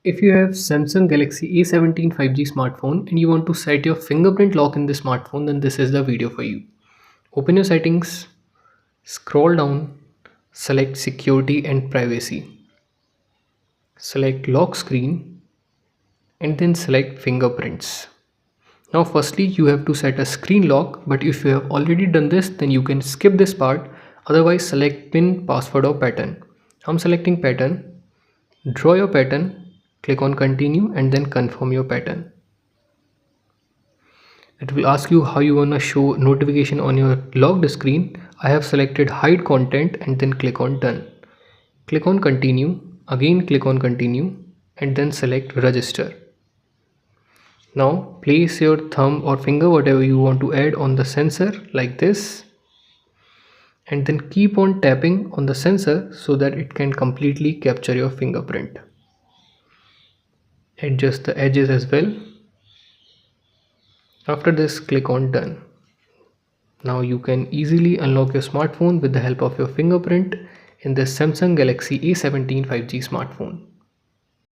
If you have Samsung Galaxy A17 5G smartphone and you want to set your fingerprint lock in the smartphone, then this is the video for you. Open your settings, scroll down, select security and privacy. Select lock screen and then select fingerprints. Now firstly you have to set a screen lock, but if you have already done this then you can skip this part. Otherwise select pin, password or pattern. I'm selecting pattern. Draw your pattern, click on continue and then confirm your pattern. It will ask you how you want to show notification on your locked screen. I have selected hide content and then click on done. Click on continue, again click on continue and then select register. Now place your thumb or finger, whatever you want to add, on the sensor like this and then keep on tapping on the sensor so that it can completely capture your fingerprint. Adjust the edges as well. After this, click on done. Now you can easily unlock your smartphone with the help of your fingerprint in this Samsung Galaxy A17 5G smartphone.